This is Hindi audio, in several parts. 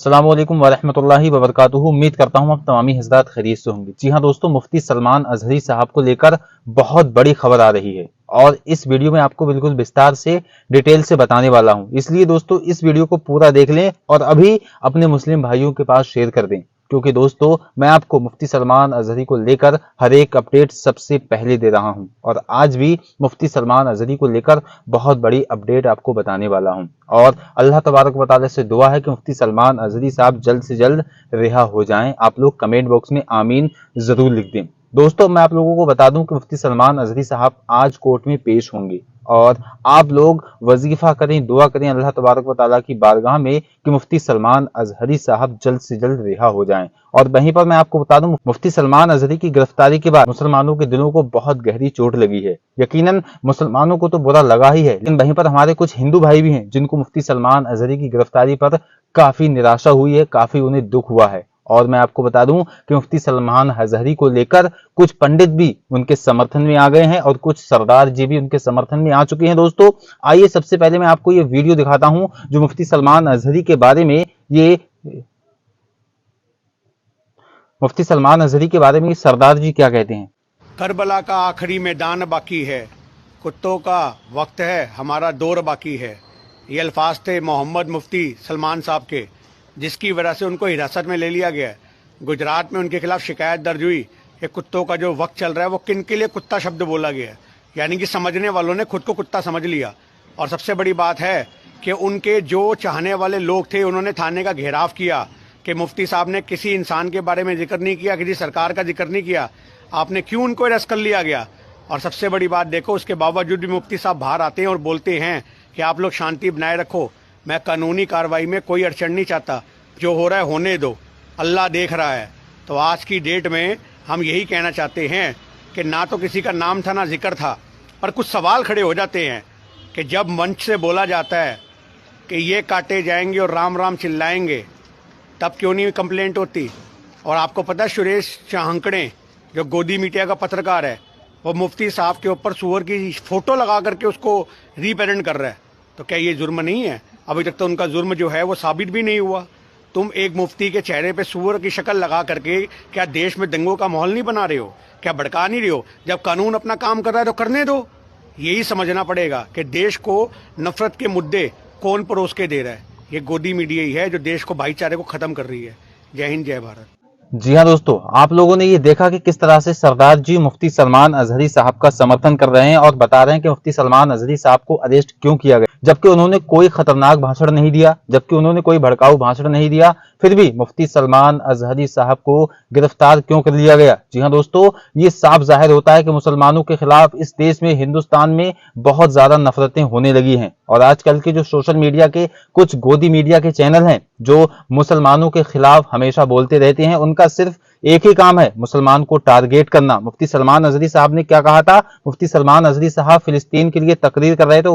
अस्सलामुअलैकुम वरहमतुल्लाहि वबरकातुहू। उम्मीद करता हूँ आप तमामी हज़रात खैरियत से होंगे। जी हाँ दोस्तों, मुफ्ती सलमान अजहरी साहब को लेकर बहुत बड़ी खबर आ रही है और इस वीडियो में आपको बिल्कुल विस्तार से डिटेल से बताने वाला हूँ। इसलिए दोस्तों इस वीडियो को पूरा देख लें और अभी अपने मुस्लिम भाइयों के पास शेयर कर दें, क्योंकि दोस्तों मैं आपको मुफ्ती सलमान अजहरी को लेकर हर एक अपडेट सबसे पहले दे रहा हूं और आज भी मुफ्ती सलमान अजहरी को लेकर बहुत बड़ी अपडेट आपको बताने वाला हूं। और अल्लाह तबारक व तआला से दुआ है कि मुफ्ती सलमान अजहरी साहब जल्द से जल्द रिहा हो जाएं। आप लोग कमेंट बॉक्स में आमीन जरूर लिख दें। दोस्तों मैं आप लोगों को बता दूं कि मुफ्ती सलमान अजहरी साहब आज कोर्ट में पेश होंगे और आप लोग वजीफा करें, दुआ करें अल्लाह तबारक व तआला की बारगाह में कि मुफ्ती सलमान अजहरी साहब जल्द से जल्द रिहा हो जाएं। और वहीं पर मैं आपको बता दूं, मुफ्ती सलमान अजहरी की गिरफ्तारी के बाद मुसलमानों के दिलों को बहुत गहरी चोट लगी है। यकीनन मुसलमानों को तो बुरा लगा ही है, लेकिन वहीं पर हमारे कुछ हिंदू भाई भी हैं जिनको मुफ्ती सलमान अजहरी की गिरफ्तारी पर काफी निराशा हुई है, काफी उन्हें दुख हुआ है। और मैं आपको बता दूं कि मुफ्ती सलमान अजहरी को लेकर कुछ पंडित भी उनके समर्थन में आ गए हैं और कुछ सरदार जी भी उनके समर्थन में आ चुके हैं। दोस्तों आइए सबसे पहले मैं आपको ये वीडियो दिखाता हूं जो मुफ्ती सलमान अजहरी के बारे में मुफ्ती सलमान अजहरी के बारे में सरदार जी क्या कहते हैं। करबला का आखिरी मैदान बाकी है, कुत्तों का वक्त है, हमारा दौर बाकी है। ये अल्फाज थे मोहम्मद मुफ्ती सलमान साहब के, जिसकी वजह से उनको हिरासत में ले लिया गया। गुजरात में उनके खिलाफ शिकायत दर्ज हुई कि कुत्तों का जो वक्त चल रहा है वो किन के लिए कुत्ता शब्द बोला गया है, यानी कि समझने वालों ने खुद को कुत्ता समझ लिया। और सबसे बड़ी बात है कि उनके जो चाहने वाले लोग थे उन्होंने थाने का घेराव किया कि मुफ्ती साहब ने किसी इंसान के बारे में जिक्र नहीं किया, किसी सरकार का जिक्र नहीं किया, आपने क्यों उनको अरेस्ट कर लिया गया। और सबसे बड़ी बात देखो, उसके बावजूद भी मुफ्ती साहब बाहर आते हैं और बोलते हैं कि आप लोग शांति बनाए रखो, मैं कानूनी कार्रवाई में कोई अड़चन नहीं चाहता, जो हो रहा है होने दो, अल्लाह देख रहा है। तो आज की डेट में हम यही कहना चाहते हैं कि ना तो किसी का नाम था ना जिक्र था, पर कुछ सवाल खड़े हो जाते हैं कि जब मंच से बोला जाता है कि ये काटे जाएंगे और राम राम चिल्लाएंगे, तब क्यों नहीं कंप्लेंट होती। और आपको पता है सुरेश चाहंकड़े जो गोदी मीडिया का पत्रकार है, वो मुफ्ती साहब के ऊपर सूअर की फोटो लगा करके उसको रिप्रेजेंट कर रहा है। तो क्या ये जुर्म नहीं है? अभी तक तो उनका जुर्म जो है वो साबित भी नहीं हुआ। तुम एक मुफ्ती के चेहरे पे सूअर की शक्ल लगा करके क्या देश में दंगों का माहौल नहीं बना रहे हो? क्या भड़का नहीं रहे हो? जब कानून अपना काम कर रहा है तो करने दो। यही समझना पड़ेगा कि देश को नफरत के मुद्दे कौन परोस के दे रहा है। ये गोदी मीडिया ही है जो देश को भाईचारे को खत्म कर रही है। जय हिंद, जय भारत। जी हाँ दोस्तों, आप लोगों ने ये देखा कि किस तरह से सरदार जी मुफ्ती सलमान अजहरी साहब का समर्थन कर रहे हैं और बता रहे हैं कि मुफ्ती सलमान अजहरी साहब को अरेस्ट क्यों किया गया, जबकि उन्होंने कोई खतरनाक भाषण नहीं दिया, जबकि उन्होंने कोई भड़काऊ भाषण नहीं दिया, फिर भी मुफ्ती सलमान अजहरी साहब को गिरफ्तार क्यों कर लिया गया। जी हाँ दोस्तों, ये साफ जाहिर होता है कि मुसलमानों के खिलाफ इस देश में, हिंदुस्तान में बहुत ज्यादा नफरतें होने लगी हैं। और आजकल के जो सोशल मीडिया के कुछ गोदी मीडिया के चैनल हैं जो मुसलमानों के खिलाफ हमेशा बोलते रहते हैं, उनका सिर्फ एक ही काम है, मुसलमान को टारगेट करना। मुफ्ती सलमान अजहरी साहब ने क्या कहा था? मुफ्ती सलमान अजहरी साहब फिलिस्तीन के लिए तकरीर कर रहे थे,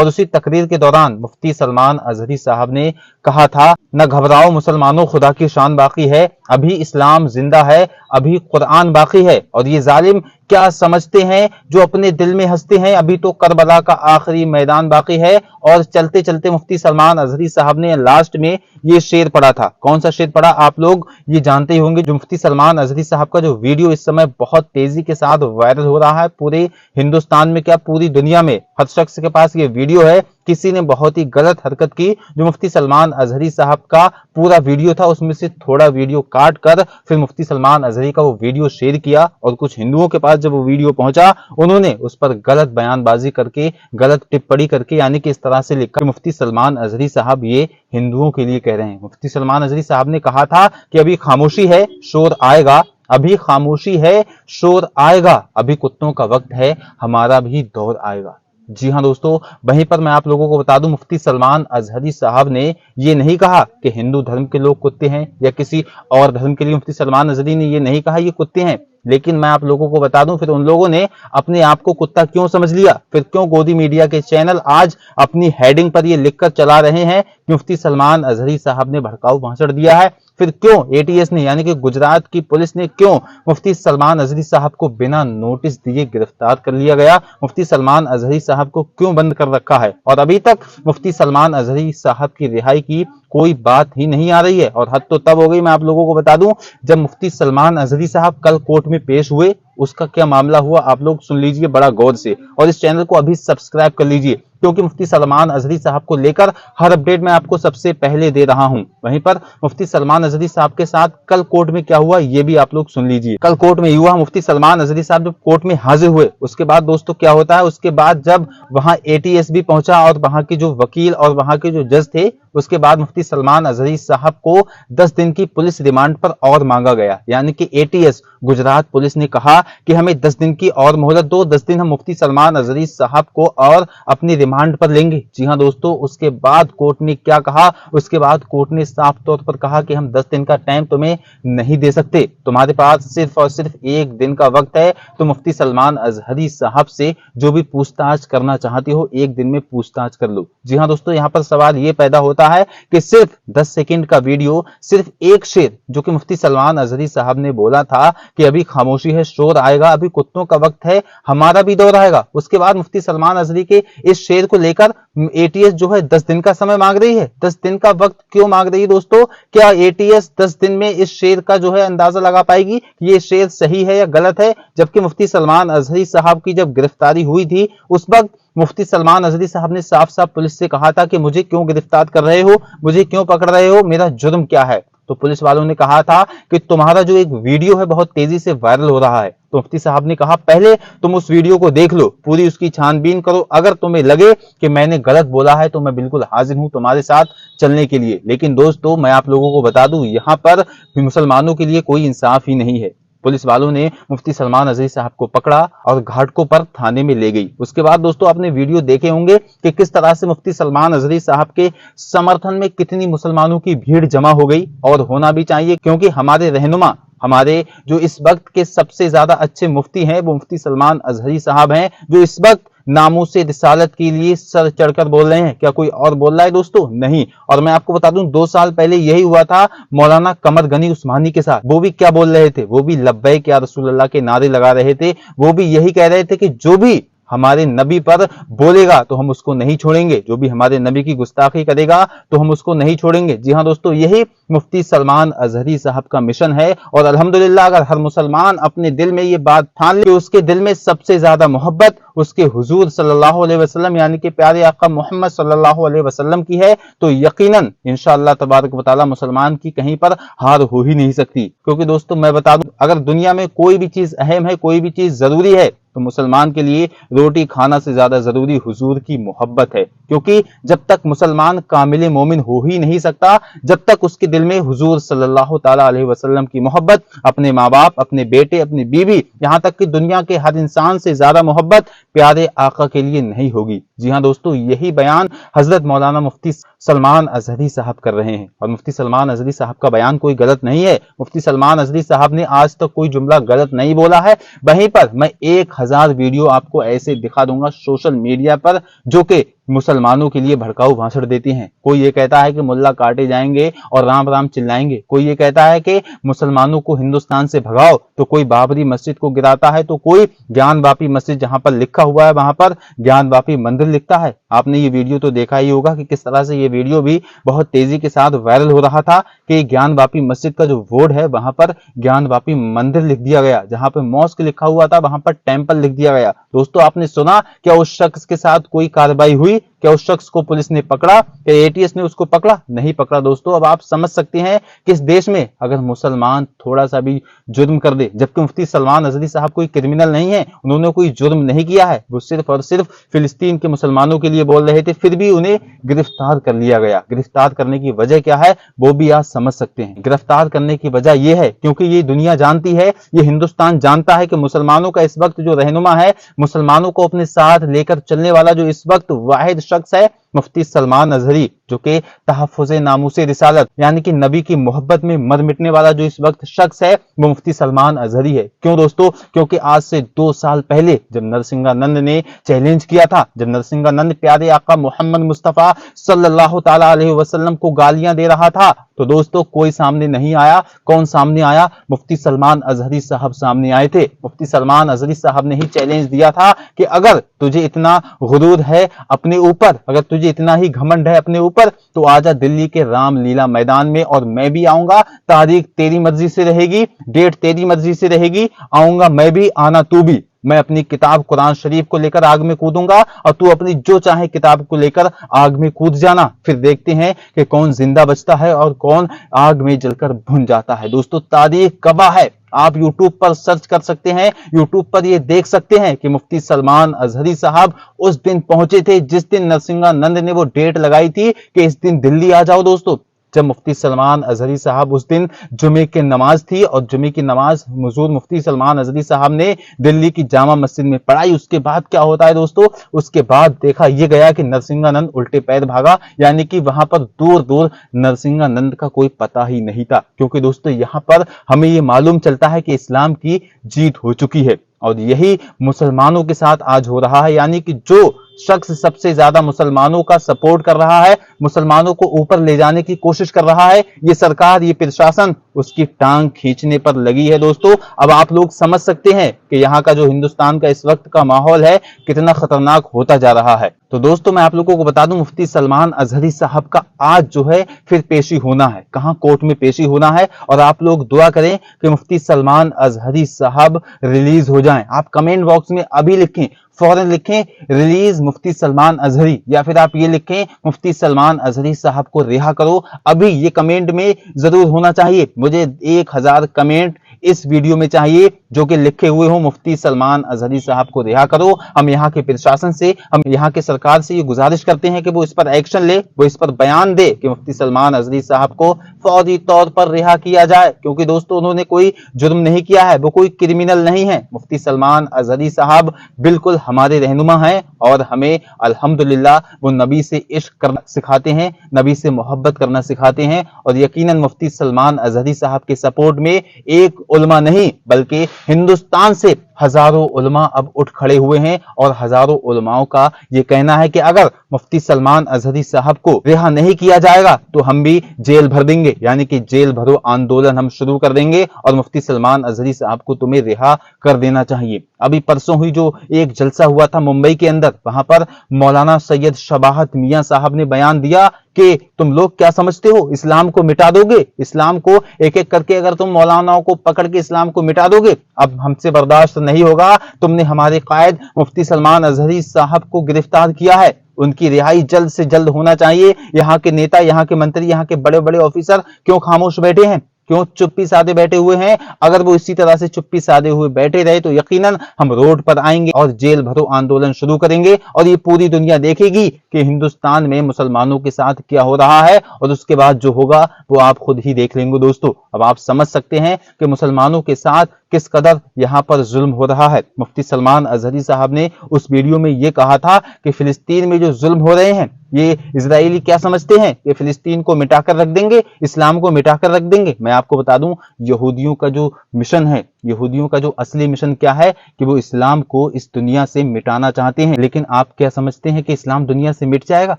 उसी तकरीर के दौरान मुफ्ती सलमान अजहरी साहब ने कहा था, न घबराओ मुसलमानों, खुदा की शान बाकी है, अभी इस्लाम जिंदा है, अभी कुरान बाकी है। और ये जालिम क्या समझते हैं जो अपने दिल में हंसते हैं, अभी तो करबला का आखिरी मैदान बाकी है। और चलते चलते मुफ्ती सलमान अजहरी साहब ने लास्ट में ये शेर पढ़ा था। कौन सा शेर पढ़ा आप लोग ये जानते ही होंगे। जो मुफ्ती सलमान अजहरी साहब का जो वीडियो इस समय बहुत तेजी के साथ वायरल हो रहा है, पूरे हिंदुस्तान में क्या पूरी दुनिया में हर शख्स के पास ये वीडियो है। किसी ने बहुत ही गलत हरकत की, जो मुफ्ती सलमान अजहरी साहब का पूरा वीडियो था उसमें से थोड़ा वीडियो काट कर फिर मुफ्ती सलमान अजहरी का वो वीडियो शेयर किया और कुछ हिंदुओं के पास जब वो वीडियो पहुंचा उन्होंने उस पर गलत बयानबाजी करके, गलत टिप्पणी करके, यानी कि इस तरह से लिखा मुफ्ती सलमान अजहरी साहब ये हिंदुओं के लिए कह रहे हैं। मुफ्ती सलमान अजहरी साहब ने कहा था कि अभी खामोशी है, शोर आएगा, अभी खामोशी है, शोर आएगा, अभी कुत्तों का वक्त है, हमारा भी दौर आएगा। जी हाँ दोस्तों, वहीं पर मैं आप लोगों को बता दूं, मुफ्ती सलमान अजहरी साहब ने ये नहीं कहा कि हिंदू धर्म के लोग कुत्ते हैं या किसी और धर्म के लिए मुफ्ती सलमान अजहरी ने ये नहीं कहा ये कुत्ते हैं। लेकिन मैं आप लोगों को बता दूं, फिर उन लोगों ने अपने आप को कुत्ता क्यों समझ लिया, फिर क्यों गोदी मीडिया के चैनल आज अपनी हेडिंग पर ये लिखकर चला रहे हैं कि मुफ्ती सलमान अजहरी साहब ने भड़काऊ भाषण दिया है, फिर क्यों एटीएस ने यानी कि गुजरात की पुलिस ने क्यों मुफ्ती सलमान अजहरी साहब को बिना नोटिस दिए गिरफ्तार कर लिया गया, मुफ्ती सलमान अजहरी साहब को क्यों बंद कर रखा है और अभी तक मुफ्ती सलमान अजहरी साहब की रिहाई की कोई बात ही नहीं आ रही है। और हद तो तब हो गई, मैं आप लोगों को बता दूं, जब मुफ्ती सलमान अजहरी साहब कल कोर्ट में पेश हुए, उसका क्या मामला हुआ आप लोग सुन लीजिए बड़ा गौर से, और इस चैनल को अभी सब्सक्राइब कर लीजिए, क्योंकि मुफ्ती सलमान अजहरी साहब को लेकर हर अपडेट मैं आपको सबसे पहले दे रहा हूं। वहीं पर मुफ्ती सलमान अजहरी साहब के साथ कल कोर्ट में क्या हुआ ये भी आप लोग सुन लीजिए। कल कोर्ट में हुआ, मुफ्ती सलमान अजहरी साहब जब कोर्ट में हाजिर हुए, उसके बाद दोस्तों क्या होता है, उसके बाद जब वहां एटीएस भी पहुंचा और वहां के जो वकील और वहां के जो जज थे, उसके बाद मुफ्ती सलमान अजहरी साहब को 10 दिन की पुलिस रिमांड पर और मांगा गया। यानी कि एटीएस गुजरात पुलिस ने कहा कि हमें 10 दिन की और मोहलत दो, 10 दिन हम मुफ्ती सलमान अजहरी साहब को और अपनी रिमांड पर लेंगे। जी हां दोस्तों, उसके बाद कोर्ट ने क्या कहा, उसके बाद कोर्ट ने साफ तौर पर कहा कि हम 10 दिन का टाइम तुम्हें नहीं दे सकते, तुम्हारे पास सिर्फ और सिर्फ 1 दिन का वक्त है, तो मुफ्ती सलमान अजहरी साहब से जो भी पूछताछ करना चाहती हो 1 दिन में पूछताछ कर लो। जी हां दोस्तों, यहां पर सवाल यह पैदा होता है कि सिर्फ 10 सेकंड का वीडियो, सिर्फ एक शेर जो कि मुफ्ती सलमान अजहरी साहब ने बोला था कि अभी खामोशी है, शोर आएगा, अभी कुत्तों का वक्त है, हमारा भी दौर आएगा, उसके बाद मुफ्ती सलमान अजहरी के इस शेर को लेकर एटीएस जो है 10 दिन का समय मांग रही है। 10 दिन का वक्त क्यों मांग रही है दोस्तों? क्या एटीएस 10 दिन में इस शेर का जो है अंदाजा लगा पाएगी कि ये शेर सही है या गलत है? जबकि मुफ्ती सलमान अजहरी साहब की जब गिरफ्तारी हुई थी, उस वक्त मुफ्ती सलमान अजहरी साहब ने साफ साफ पुलिस से कहा था कि मुझे क्यों गिरफ्तार कर रहे हो, मुझे क्यों पकड़ रहे हो, मेरा जुर्म क्या है? तो पुलिस वालों ने कहा था कि तुम्हारा जो एक वीडियो है बहुत तेजी से वायरल हो रहा है। तो मुफ्ती साहब ने कहा पहले तुम उस वीडियो को देख लो, पूरी उसकी छानबीन करो, अगर तुम्हें लगे कि मैंने गलत बोला है तो मैं बिल्कुल हाजिर हूं तुम्हारे साथ चलने के लिए। लेकिन दोस्तों मैं आप लोगों को बता दूं, यहां पर मुसलमानों के लिए कोई इंसाफ ही नहीं है। पुलिस वालों ने मुफ्ती सलमान अजहरी साहब को पकड़ा और घाटकों पर थाने में ले गई। उसके बाद दोस्तों आपने वीडियो देखे होंगे कि किस तरह से मुफ्ती सलमान अजहरी साहब के समर्थन में कितनी मुसलमानों की भीड़ जमा हो गई, और होना भी चाहिए, क्योंकि हमारे रहनुमा, हमारे जो इस वक्त के सबसे ज्यादा अच्छे मुफ्ती हैं वो मुफ्ती सलमान अजहरी साहब हैं, जो इस वक्त नामूसे रिसालत के लिए सर चढ़कर बोल रहे हैं। क्या कोई और बोल रहा है दोस्तों? नहीं। और मैं आपको बता दूं 2 साल पहले यही हुआ था मौलाना कमर गनी उस्मानी के साथ। वो भी क्या बोल रहे थे? वो भी लब्बैक या रसूलुल्लाह के नारे लगा रहे थे। वो भी यही कह रहे थे कि जो भी हमारे नबी पर बोलेगा तो हम उसको नहीं छोड़ेंगे, जो भी हमारे नबी की गुस्ताखी करेगा तो हम उसको नहीं छोड़ेंगे। जी हां दोस्तों, यही मुफ्ती सलमान अजहरी साहब का मिशन है। और अल्हम्दुलिल्लाह अगर हर मुसलमान अपने दिल में ये बात ठान ले कि उसके दिल में सबसे ज्यादा मोहब्बत उसके हुजूर सल्लल्लाहु अलैहि वसल्लम यानी कि प्यारे आका मोहम्मद सल्लल्लाहु अलैहि वसल्लम की है, तो यकीनन इंशाअल्लाह तबारक व तआला मुसलमान की कहीं पर हार हो ही नहीं सकती। क्योंकि दोस्तों मैं बता दूं, अगर दुनिया में कोई भी चीज अहम है, कोई भी चीज जरूरी है, तो मुसलमान के लिए रोटी खाना से ज्यादा जरूरी हुजूर की मोहब्बत है। क्योंकि जब तक मुसलमान कामिल मोमिन हो ही नहीं सकता जब तक उसके दिल में हुजूर सल्लल्लाहु ताला अलैहि वसल्लम की मोहब्बत, अपने माँ बाप, अपने बेटे, अपनी बीवी, यहाँ तक कि दुनिया के हर इंसान से ज्यादा मोहब्बत प्यारे आका के लिए नहीं होगी। जी हाँ दोस्तों, यही बयान हजरत मौलाना मुफ्ती सलमान अजहरी साहब कर रहे हैं। और मुफ्ती सलमान अजहरी साहब का बयान कोई गलत नहीं है। मुफ्ती सलमान अजहरी साहब ने आज तक कोई जुमला गलत नहीं बोला है। वहीं पर मैं 1000 वीडियो आपको ऐसे दिखा दूंगा सोशल मीडिया पर जो कि मुसलमानों के लिए भड़काऊ भाषण देती हैं। कोई ये कहता है कि मुल्ला काटे जाएंगे और राम राम चिल्लाएंगे, कोई ये कहता है कि मुसलमानों को हिंदुस्तान से भगाओ, तो कोई बाबरी मस्जिद को गिराता है, तो कोई ज्ञान वापी मस्जिद जहां पर लिखा हुआ है वहां पर ज्ञान वापी मंदिर लिखता है। आपने ये वीडियो तो देखा ही होगा कि किस तरह से ये वीडियो भी बहुत तेजी के साथ वायरल हो रहा था कि ज्ञान वापी मस्जिद का जो बोर्ड है वहां पर ज्ञान वापी मंदिर लिख दिया गया, जहां पर मॉस्क लिखा हुआ था वहां पर टेंपल लिख दिया गया। दोस्तों आपने सुना, क्या उस शख्स के साथ कोई कार्रवाई हुई? क्या उस शख्स को पुलिस ने पकड़ा? क्या एटीएस ने उसको पकड़ा? नहीं पकड़ा। दोस्तों अब आप समझ सकते हैं कि इस देश में अगर मुसलमान थोड़ा सा भी जुर्म कर दे, जबकि मुफ्ती सलमान अजहरी साहब कोई क्रिमिनल नहीं है, उन्होंने कोई जुर्म नहीं किया है, वो सिर्फ और सिर्फ फिलिस्तीन के मुसलमानों के लिए बोल रहे थे, फिर भी उन्हें गिरफ्तार कर लिया गया। गिरफ्तार करने की वजह क्या है वो भी आप समझ सकते हैं। गिरफ्तार करने की वजह यह है क्योंकि ये दुनिया जानती है, ये हिंदुस्तान जानता है कि मुसलमानों का इस वक्त जो रहनुमा है, मुसलमानों को अपने साथ लेकर चलने वाला जो इस वक्त वाहिद शख्स है मुफ्ती सलमान अजहरी, जो कि तहफ़्फ़ुज़ नामूसे रिसालत यानी कि नबी की मोहब्बत में मर मिटने वाला जो इस वक्त शख्स है वो मुफ्ती सलमान अजहरी है। क्यों दोस्तों? क्योंकि आज से 2 साल पहले जब नरसिंहानंद ने चैलेंज किया था, जब नरसिंहानंद प्यारे आका मोहम्मद मुस्तफ़ा सल्लल्लाहु ताला अलैहि वसल्लम को गालियां दे रहा था, तो दोस्तों कोई सामने नहीं आया। कौन सामने आया? मुफ्ती सलमान अजहरी साहब सामने आए थे। मुफ्ती सलमान अजहरी साहब ने ही चैलेंज दिया था कि अगर तुझे इतना गुरूर है अपने ऊपर, अगर तुझे इतना ही घमंड है अपने ऊपर, तो आजा दिल्ली के रामलीला मैदान में और मैं भी आऊंगा। तारीख तेरी मर्जी से रहेगी, डेट तेरी मर्जी से रहेगी, आऊंगा मैं भी, आना तू भी। मैं अपनी किताब कुरान शरीफ को लेकर आग में कूदूंगा और तू अपनी जो चाहे किताब को लेकर आग में कूद जाना। फिर देखते हैं कि कौन जिंदा बचता है और कौन आग में जलकर भुन जाता है। दोस्तों तारीख गवाह है। आप YouTube पर सर्च कर सकते हैं, YouTube पर ये देख सकते हैं कि मुफ्ती सलमान अजहरी साहब उस दिन पहुंचे थे जिस दिन नरसिंहानंद ने वो डेट लगाई थी कि इस दिन दिल्ली आ जाओ। दोस्तों जब मुफ्ती सलमान अजहरी साहब उस दिन जुमे की नमाज थी और जुमे की नमाज हुजूर मुफ्ती सलमान अजहरी साहब ने दिल्ली की जामा मस्जिद में पढ़ाई, उसके बाद क्या होता है दोस्तों? उसके बाद देखा यह गया कि नरसिंहानंद उल्टे पैर भागा, यानी कि वहां पर दूर दूर नरसिंहानंद का कोई पता ही नहीं था। क्योंकि दोस्तों यहां पर हमें यह मालूम चलता है कि इस्लाम की जीत हो चुकी है और यही मुसलमानों के साथ आज हो रहा है। यानी कि जो शख्स सबसे ज्यादा मुसलमानों का सपोर्ट कर रहा है, मुसलमानों को ऊपर ले जाने की कोशिश कर रहा है, ये सरकार, ये प्रशासन उसकी टांग खींचने पर लगी है। दोस्तों अब आप लोग समझ सकते हैं कि यहाँ का जो हिंदुस्तान का इस वक्त का माहौल है कितना खतरनाक होता जा रहा है। तो दोस्तों मैं आप लोगों को बता दूं, मुफ्ती सलमान अजहरी साहब का आज जो है फिर पेशी होना है, कहां? कोर्ट में पेशी होना है। और आप लोग दुआ करें कि मुफ्ती सलमान अजहरी साहब रिलीज हो जाएं। आप कमेंट बॉक्स में अभी लिखें, फौरन लिखें रिलीज मुफ्ती सलमान अजहरी, या फिर आप ये लिखें मुफ्ती सलमान अजहरी साहब को रिहा करो। अभी ये कमेंट में जरूर होना चाहिए। मुझे 1000 कमेंट इस वीडियो में चाहिए जो कि लिखे हुए हो मुफ्ती सलमान अजहरी साहब को रिहा करो। हम यहाँ के प्रशासन से, हम यहाँ के सरकार से ये गुजारिश करते हैं कि वो इस पर एक्शन ले, वो इस पर बयान दे कि मुफ्ती सलमान अजहरी साहब को फौरी तौर पर रिहा किया जाए। क्योंकि दोस्तों उन्होंने कोई जुर्म नहीं किया है, वो कोई क्रिमिनल नहीं है। मुफ्ती सलमान अजहरी साहब बिल्कुल हमारे रहनुमा हैं और हमें अल्हम्दुलिल्लाह वो नबी से इश्क करना सिखाते हैं, नबी से मोहब्बत करना सिखाते हैं। और यकीनन मुफ्ती सलमान अजहरी साहब के सपोर्ट में एक उलमा नहीं बल्कि हिंदुस्तान से हजारों उलमा अब उठ खड़े हुए हैं और हजारों उलमाओं का ये कहना है कि अगर मुफ्ती सलमान अजहरी साहब को रिहा नहीं किया जाएगा तो हम भी जेल भर देंगे, यानी कि जेल भरो आंदोलन हम शुरू कर देंगे और मुफ्ती सलमान अजहरी साहब को तुम्हें रिहा कर देना चाहिए। अभी परसों हुई जो एक जलसा हुआ था मुंबई के अंदर, वहां पर मौलाना सैयद शबाहत मियां साहब ने बयान दिया कि तुम लोग क्या समझते हो, इस्लाम को मिटा दोगे? इस्लाम को एक एक करके अगर तुम मौलानाओं को पकड़ के इस्लाम को मिटा दोगे, अब हमसे बर्दाश्त नहीं होगा। तुमने हमारे कायद मुफ्ती सलमान अजहरी साहब को गिरफ्तार किया है, उनकी रिहाई जल्द से जल्द होना चाहिए। यहाँ के नेता, यहाँ के मंत्री, यहाँ के बड़े बड़े ऑफिसर क्यों खामोश बैठे हैं, क्यों चुप्पी साधे बैठे हुए हैं? अगर वो इसी तरह से चुप्पी साधे हुए बैठे रहे तो यकीनन हम रोड पर आएंगे और जेल भरो आंदोलन शुरू करेंगे और ये पूरी दुनिया देखेगी कि हिंदुस्तान में मुसलमानों के साथ क्या हो रहा है और उसके बाद जो होगा वो आप खुद ही देख लेंगे। दोस्तों अब आप समझ सकते हैं कि मुसलमानों के साथ किस कदर यहाँ पर जुल्म हो रहा है। मुफ्ती सलमान अजहरी साहब ने उस वीडियो में ये कहा था कि फिलिस्तीन में जो जुल्म हो रहे हैं, ये इजरायली क्या समझते हैं कि फिलिस्तीन को मिटाकर रख देंगे, इस्लाम को मिटाकर रख देंगे। मैं आपको बता दूं यहूदियों का जो मिशन है, यहूदियों का जो असली मिशन क्या है कि वो इस्लाम को इस दुनिया से मिटाना चाहते हैं। लेकिन आप क्या समझते हैं कि इस्लाम दुनिया से मिट जाएगा?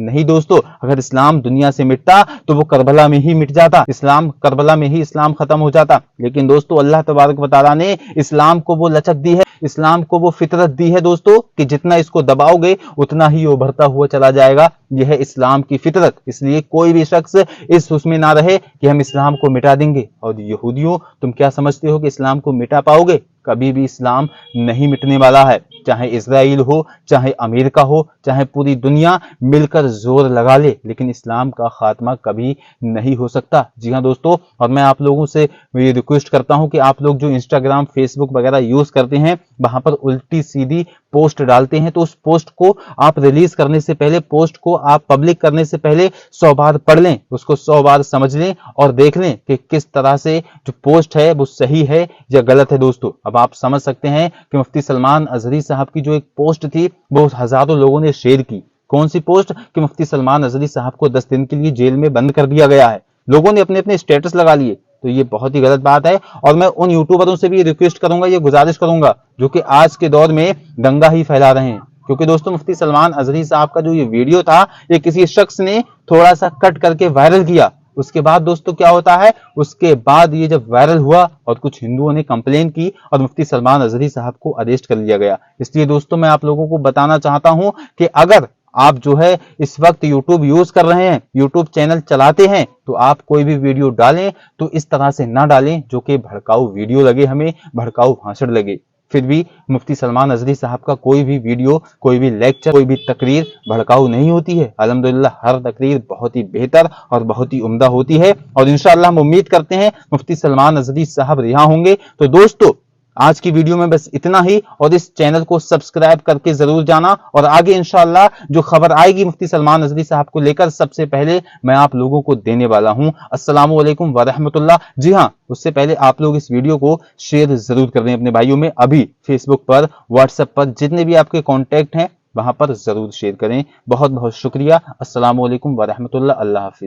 नहीं दोस्तों, अगर इस्लाम दुनिया से मिटता तो वो करबला में ही मिट जाता, इस्लाम करबला में ही इस्लाम खत्म हो जाता। लेकिन दोस्तों अल्लाह तबारक व तआला ने इस्लाम को वो लचक दी है, इस्लाम को वो फितरत दी है दोस्तों कि जितना इसको दबाओगे उतना ही उभरता हुआ चला जाएगा। यह है इस्लाम की फितरत। इसलिए कोई भी शख्स इस उसमें ना रहे कि हम इस्लाम को मिटा देंगे। और यहूदियों, तुम क्या समझते हो कि इस्लाम को मिटा पाओगे? कभी भी इस्लाम नहीं मिटने वाला है। चाहे इजराइल हो, चाहे अमेरिका हो, चाहे पूरी दुनिया मिलकर जोर लगा ले, लेकिन इस्लाम का खात्मा कभी नहीं हो सकता। जी हाँ दोस्तों, और मैं आप लोगों से ये रिक्वेस्ट करता हूं कि आप लोग जो इंस्टाग्राम, फेसबुक वगैरह यूज करते हैं, वहां पर उल्टी सीधी पोस्ट डालते हैं, तो उस पोस्ट को आप रिलीज करने से पहले, पोस्ट को आप पब्लिक करने से पहले 100 बार पढ़ लें, उसको 100 बार समझ लें और देख लें कि किस तरह से जो पोस्ट है वो सही है या गलत है। दोस्तों अब आप समझ सकते हैं कि मुफ्ती सलमान अजहरी साहब की जो एक पोस्ट थी वो हजारों लोगों ने शेयर की। कौन सी पोस्ट कि मुफ्ती सलमान अजहरी साहब को 10 दिन के लिए जेल में बंद कर दिया गया है। लोगों ने अपने अपने स्टेटस लगा लिए, तो ये बहुत ही गलत बात है। और मैं उन यूट्यूबरों से भी रिक्वेस्ट करूंगा, ये गुजारिश करूंगा जो कि आज के दौर में दंगा ही फैला रहे हैं, क्योंकि दोस्तों मुफ्ती सलमान अजहरी साहब का जो ये वीडियो था, ये किसी शख्स ने थोड़ा सा कट करके वायरल किया। उसके बाद दोस्तों क्या होता है, उसके बाद ये जब वायरल हुआ और कुछ हिंदुओं ने कंप्लेन की और मुफ्ती सलमान अजहरी साहब को अरेस्ट कर लिया गया। इसलिए दोस्तों मैं आप लोगों को बताना चाहता हूं कि अगर आप जो है इस वक्त YouTube यूज कर रहे हैं, YouTube चैनल चलाते हैं, तो आप कोई भी वीडियो डालें तो इस तरह से ना डालें जो कि भड़काऊ वीडियो लगे, हमें भड़काऊ भाषण लगे। फिर भी मुफ्ती सलमान अजहरी साहब का कोई भी वीडियो, कोई भी लेक्चर, कोई भी तकरीर भड़काऊ नहीं होती है। अल्हम्दुलिल्लाह हर तकरीर बहुत ही बेहतर और बहुत ही उम्दा होती है और इंशाअल्लाह हम उम्मीद करते हैं मुफ्ती सलमान अजहरी साहब रिहा होंगे। तो दोस्तों आज की वीडियो में बस इतना ही, और इस चैनल को सब्सक्राइब करके जरूर जाना, और आगे इंशाअल्लाह जो खबर आएगी मुफ्ती सलमान अजहरी साहब को लेकर सबसे पहले मैं आप लोगों को देने वाला हूं। अस्सलामु अलैकुम व रहमतुल्लाह। जी हां, उससे पहले आप लोग इस वीडियो को शेयर जरूर कर दें अपने भाइयों में। अभी फेसबुक पर, व्हाट्सएप पर, जितने भी आपके कॉन्टैक्ट हैं वहां पर जरूर शेयर करें। बहुत बहुत शुक्रिया। अस्सलामु अलैकुम व रहमतुल्लाह। अल्लाह हाफिज।